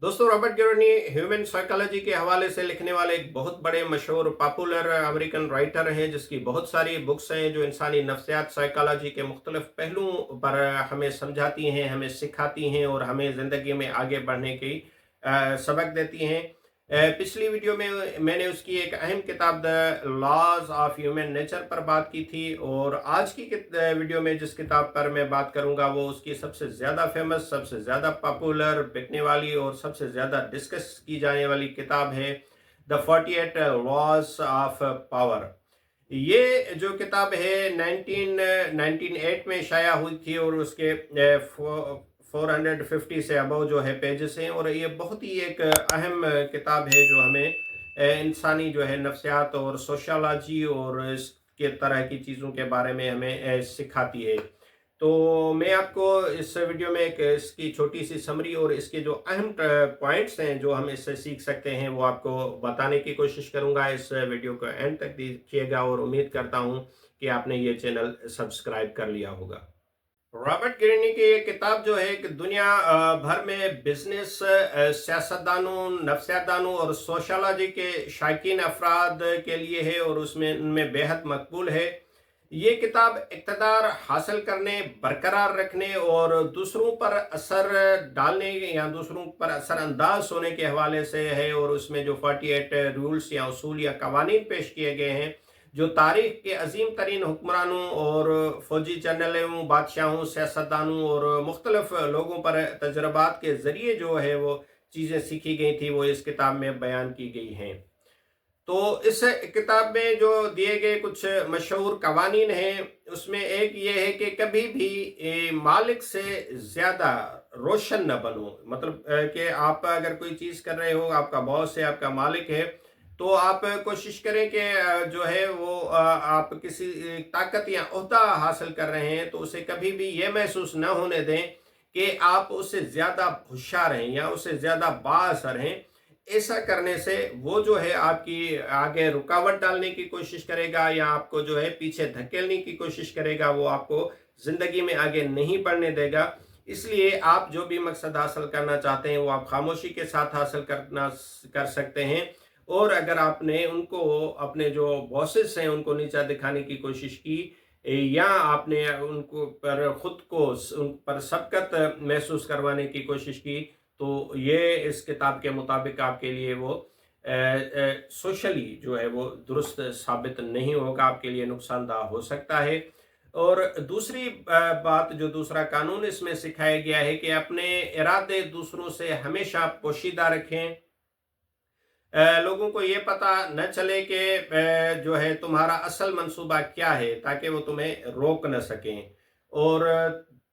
दोस्तों, Robert गिरोनी human psychology के हवाले से लिखने वाले एक बहुत बड़े मशहूर पॉपुलर अमेरिकन राइटर हैं, जिसकी बहुत सारी बुक्स हैं जो इंसानी नफ्सियात साइकोलॉजी के मुख्तलिफ पहलुओं पर हमें समझाती हैं, हमें सिखाती हैं और हमें ज़िंदगी में आगे बढ़ने की सबक देती हैं। पिछली वीडियो में मैंने उसकी एक अहम किताब The Laws of Human Nature पर बात की थी, और आज की वीडियो में जिस किताब पर मैं बात करूंगा वो उसकी सबसे ज़्यादा फेमस, सबसे ज़्यादा पॉपुलर, बिकने वाली और सबसे ज़्यादा डिस्कस की जाने वाली किताब है द 48 लॉज ऑफ पावर। ये जो किताब है 1998 में शाया हुई थी और उसके 450 से अबव जो है पेजेस हैं, और ये बहुत ही एक अहम किताब है जो हमें इंसानी जो है नफ्सियात और सोशलॉजी और इसके तरह की चीज़ों के बारे में हमें सिखाती है। तो मैं आपको इस वीडियो में एक इसकी छोटी सी समरी और इसके जो अहम पॉइंट्स हैं जो हम इससे सीख सकते हैं वो आपको बताने की कोशिश करूंगा। इस वीडियो को एंड तक देखिएगा और उम्मीद करता हूं कि आपने ये चैनल सब्सक्राइब कर लिया होगा। रॉबर्ट ग्रीनी की ये किताब जो है कि दुनिया भर में बिजनेस, सियासतदानों, नफ्सियातदानों और सोशलॉजी के शायकीन अफराद के लिए है और उसमें उनमें बेहद मकबूल है। ये किताब इक़्तिदार हासिल करने, बरकरार रखने और दूसरों पर असर डालने या दूसरों पर असर अंदाज होने के हवाले से है, और उसमें जो 48 रूल्स या उसूल या कवानीन पेश किए गए हैं जो तारीख के अजीम तरीन हुक्मरानों और फौजी जनरलों, बादशाहों, सियासतदानों और मुख्तलिफ लोगों पर तजर्बात के ज़रिए जो है वो चीज़ें सीखी गई थी वो इस किताब में बयान की गई हैं। तो इस किताब में जो दिए गए कुछ मशहूर कवानीन हैं उसमें एक ये है कि कभी भी मालिक से ज़्यादा रोशन न बनो। मतलब कि आप अगर कोई चीज़ कर रहे हो, आपका बॉस है, आपका मालिक है, तो आप कोशिश करें कि जो है वो आप किसी ताकत या ओहदा हासिल कर रहे हैं तो उसे कभी भी ये महसूस न होने दें कि आप उससे ज़्यादा होशियार हैं या उससे ज़्यादा बाअसर हैं। ऐसा करने से वो जो है आपकी आगे रुकावट डालने की कोशिश करेगा या आपको जो है पीछे धकेलने की कोशिश करेगा, वो आपको ज़िंदगी में आगे नहीं बढ़ने देगा। इसलिए आप जो भी मकसद हासिल करना चाहते हैं वो आप खामोशी के साथ हासिल कर सकते हैं। और अगर आपने उनको, अपने जो बॉसेस हैं उनको नीचा दिखाने की कोशिश की या आपने उनको पर खुद को उन पर सबकत महसूस करवाने की कोशिश की, तो ये इस किताब के मुताबिक आपके लिए वो सोशली जो है वो दुरुस्त साबित नहीं होगा, आपके लिए नुकसानदाह हो सकता है। और दूसरी बात, जो दूसरा कानून इसमें सिखाया गया है कि अपने इरादे दूसरों से हमेशा पोशीदा रखें। लोगों को ये पता न चले कि जो है तुम्हारा असल मंसूबा क्या है, ताकि वो तुम्हें रोक न सकें। और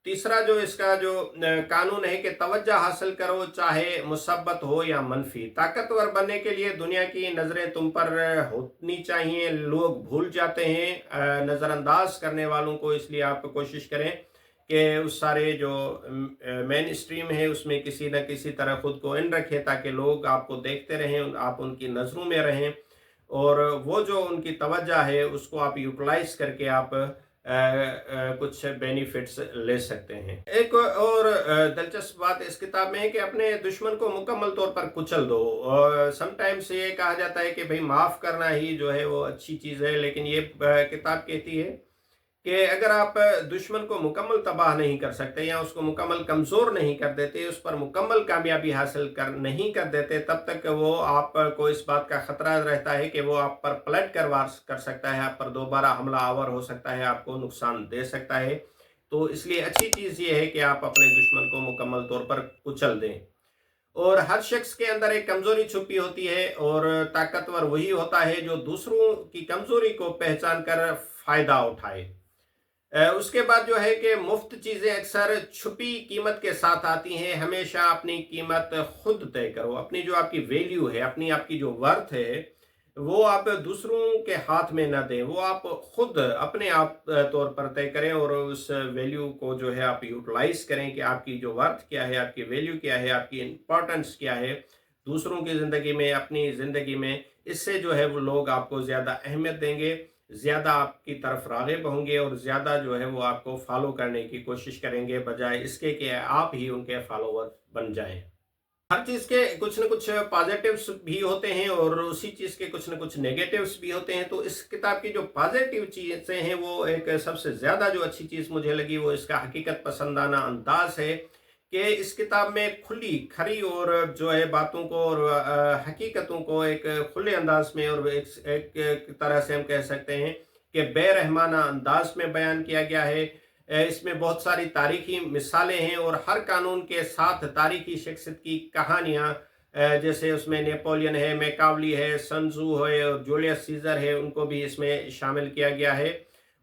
तीसरा जो इसका जो कानून है कि तवज्जो हासिल करो, चाहे मुसब्बत हो या मनफी। ताकतवर बनने के लिए दुनिया की नज़रें तुम पर होनी चाहिए। लोग भूल जाते हैं नज़रअंदाज करने वालों को, इसलिए आप कोशिश करें कि उस सारे जो मेन स्ट्रीम है उसमें किसी न किसी तरह खुद को इन रखें ताकि लोग आपको देखते रहें, आप उनकी नज़रों में रहें, और वो जो उनकी तवज्जो है उसको आप यूटिलाइज करके आप कुछ बेनिफिट्स ले सकते हैं। एक और दिलचस्प बात इस किताब में है कि अपने दुश्मन को मुकम्मल तौर पर कुचल दो। और समटाइम्स ये कहा जाता है कि भाई माफ़ करना ही जो है वो अच्छी चीज़ है, लेकिन ये किताब कहती है कि अगर आप दुश्मन को मुकम्मल तबाह नहीं कर सकते या उसको मुकम्मल कमज़ोर नहीं कर देते, उस पर मुकम्मल कामयाबी हासिल नहीं कर देते, तब तक वो आपको इस बात का ख़तरा रहता है कि वो आप पर पलट कर वार कर सकता है, आप पर दोबारा हमला आवर हो सकता है, आपको नुकसान दे सकता है। तो इसलिए अच्छी चीज़ ये है कि आप अपने दुश्मन को मुकम्मल तौर पर कुचल दें। और हर शख्स के अंदर एक कमज़ोरी छुपी होती है, और ताकतवर वही होता है जो दूसरों की कमज़ोरी को पहचान कर फ़ायदा उठाए। उसके बाद जो है कि मुफ्त चीज़ें अक्सर छुपी कीमत के साथ आती हैं। हमेशा अपनी कीमत खुद तय करो। अपनी जो आपकी वैल्यू है, अपनी आपकी जो वर्थ है, वो आप दूसरों के हाथ में ना दें, वो आप खुद अपने आप तौर पर तय करें, और उस वैल्यू को जो है आप यूटिलाइज करें कि आपकी जो वर्थ क्या है, आपकी वैल्यू क्या है, आपकी इम्पोर्टेंस क्या है दूसरों की ज़िंदगी में, अपनी ज़िंदगी में। इससे जो है वो लोग आपको ज़्यादा अहमियत देंगे, ज़्यादा आपकी तरफ राग़िब होंगे, और ज़्यादा जो है वो आपको फॉलो करने की कोशिश करेंगे, बजाय इसके कि आप ही उनके फॉलोवर बन जाएं। हर चीज़ के कुछ न कुछ पॉजिटिव्स भी होते हैं और उसी चीज़ के कुछ न कुछ नेगेटिव्स भी होते हैं। तो इस किताब की जो पॉजिटिव चीज़ें हैं, वो एक सबसे ज़्यादा जो अच्छी चीज़ मुझे लगी वो इसका हकीकत पसंदाना अंदाज़ है कि इस किताब में खुली, खरी और जो है बातों को और हकीकतों को एक खुले अंदाज में और एक तरह से हम कह सकते हैं कि बेरहमाना अंदाज में बयान किया गया है। इसमें बहुत सारी तारीखी मिसालें हैं और हर कानून के साथ तारीखी शख्सियत की कहानियाँ, जैसे उसमें नेपोलियन है, मैकावली है, सन त्ज़ू है और जूलियस सीजर है, उनको भी इसमें शामिल किया गया है।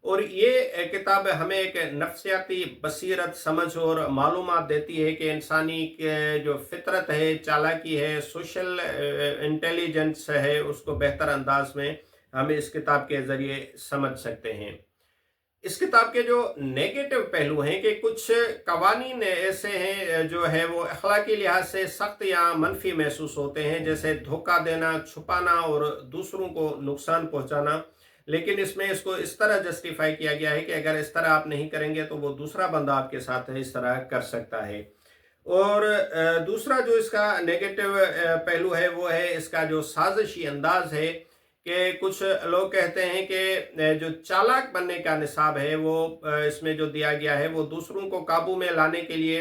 और ये किताब हमें एक नफ्सियाती बसीरत, समझ और मालूमात देती है कि इंसानी के जो फितरत है, चालाकी है, सोशल इंटेलिजेंस है, उसको बेहतर अंदाज में हम इस किताब के ज़रिए समझ सकते हैं। इस किताब के जो नेगेटिव पहलू हैं कि कुछ कवानीन ऐसे हैं जो है वो अखलाकी लिहाज से सख्त या मनफी महसूस होते हैं, जैसे धोखा देना, छुपाना और दूसरों को नुकसान पहुंचाना। लेकिन इसमें इसको इस तरह जस्टिफाई किया गया है कि अगर इस तरह आप नहीं करेंगे तो वो दूसरा बंदा आपके साथ इस तरह कर सकता है। और दूसरा जो इसका नेगेटिव पहलू है वो है इसका जो साजिशी अंदाज है कि कुछ लोग कहते हैं कि जो चालाक बनने का निसाब है वो इसमें जो दिया गया है वो दूसरों को काबू में लाने के लिए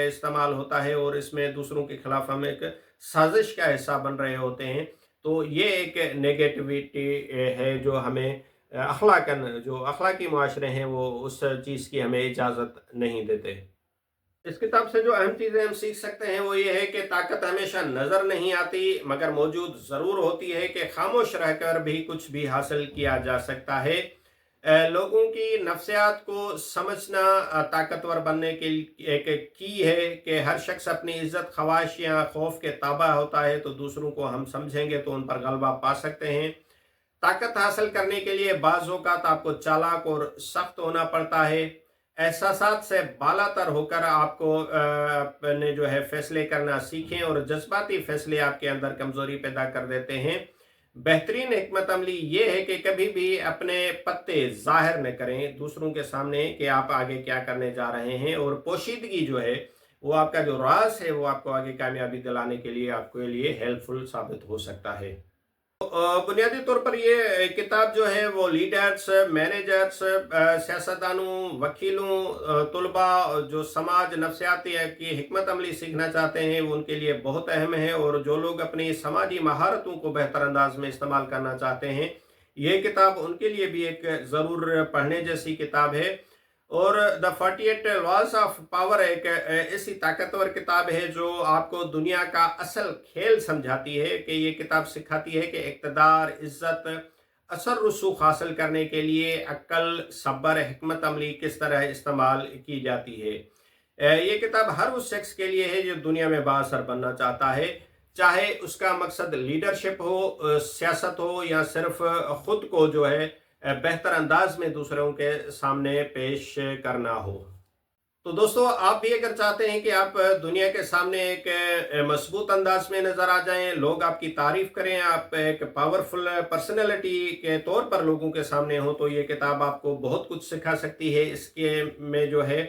इस्तेमाल होता है और इसमें दूसरों के खिलाफ हम एक साजिश का हिस्सा बन रहे होते हैं। तो ये एक नेगेटिविटी है जो हमें अखलाकन जो अखलाकी मुआशरे हैं वो उस चीज़ की हमें इजाज़त नहीं देते। इस किताब से जो अहम चीज़ें हम सीख सकते हैं वो ये है कि ताकत हमेशा नज़र नहीं आती मगर मौजूद ज़रूर होती है, कि खामोश रहकर भी कुछ भी हासिल किया जा सकता है। लोगों की नफ्सियात को समझना ताकतवर बनने के लिए एक की है कि हर शख्स अपनी इज्जत, ख्वाहिश या खौफ के ताबा होता है, तो दूसरों को हम समझेंगे तो उन पर गलबा पा सकते हैं। ताकत हासिल करने के लिए बाज़ औक़ात आपको चालाक और सख्त होना पड़ता है। एहसासात से बालातर होकर आपको अपने जो है फैसले करना सीखें और जज्बाती फैसले आपके अंदर कमज़ोरी पैदा कर देते हैं। बेहतरीन हिकमत अमली ये है कि कभी भी अपने पत्ते ज़ाहिर न करें दूसरों के सामने कि आप आगे क्या करने जा रहे हैं, और पोशीदगी जो है वो आपका जो राज है वो आपको आगे कामयाबी दिलाने के लिए आपके लिए हेल्पफुल साबित हो सकता है। बुनियादी तौर पर ये किताब जो है वो लीडर्स, मैनेजर्स, सियासतदानों, वकीलों, तुलबा जो समाज नफ्सियाती की हिकमत अमली सीखना चाहते हैं वो उनके लिए बहुत अहम है, और जो लोग अपनी समाजी महारतों को बेहतर अंदाज में इस्तेमाल करना चाहते हैं ये किताब उनके लिए भी एक ज़रूर पढ़ने जैसी किताब है। और द 48 लॉज ऑफ पावर एक ऐसी ताकतवर किताब है जो आपको दुनिया का असल खेल समझाती है, कि ये किताब सिखाती है कि इक़्तिदार, इज़्ज़त, असर रसूख हासिल करने के लिए अक्ल, सब्र, हिकमत अमली किस तरह इस्तेमाल की जाती है। ये किताब हर उस शख्स के लिए है जो दुनिया में बाअसर बनना चाहता है, चाहे उसका मकसद लीडरशिप हो, सियासत हो या सिर्फ खुद को जो है बेहतर अंदाज में दूसरों के सामने पेश करना हो। तो दोस्तों, आप भी अगर चाहते हैं कि आप दुनिया के सामने एक मजबूत अंदाज में नजर आ जाएं, लोग आपकी तारीफ करें, आप एक पावरफुल पर्सनैलिटी के तौर पर लोगों के सामने हो, तो ये किताब आपको बहुत कुछ सिखा सकती है। इसके में जो है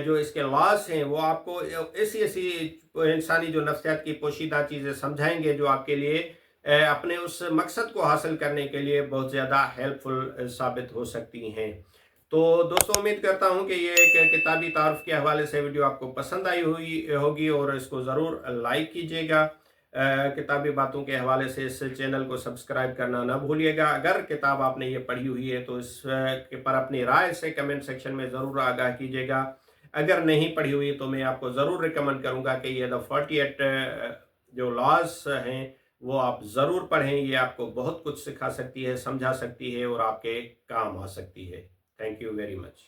जो इसके लॉस हैं वो आपको ऐसी ऐसी इंसानी जो नफ्सियात की पोशीदा चीज़ें समझाएंगे जो आपके लिए अपने उस मकसद को हासिल करने के लिए बहुत ज़्यादा हेल्पफुल साबित हो सकती हैं। तो दोस्तों, उम्मीद करता हूं कि ये एक किताबी तारुफ के हवाले से वीडियो आपको पसंद आई हुई होगी और इसको ज़रूर लाइक कीजिएगा। किताबी बातों के हवाले से इस चैनल को सब्सक्राइब करना ना भूलिएगा। अगर किताब आपने ये पढ़ी हुई है तो इस के पर अपनी राय से कमेंट सेक्शन में ज़रूर आगाह कीजिएगा। अगर नहीं पढ़ी हुई तो मैं आपको ज़रूर रिकमेंड करूँगा कि ये द 48 जो लॉज हैं वो आप ज़रूर पढ़ें। ये आपको बहुत कुछ सिखा सकती है, समझा सकती है और आपके काम आ सकती है। Thank you very much.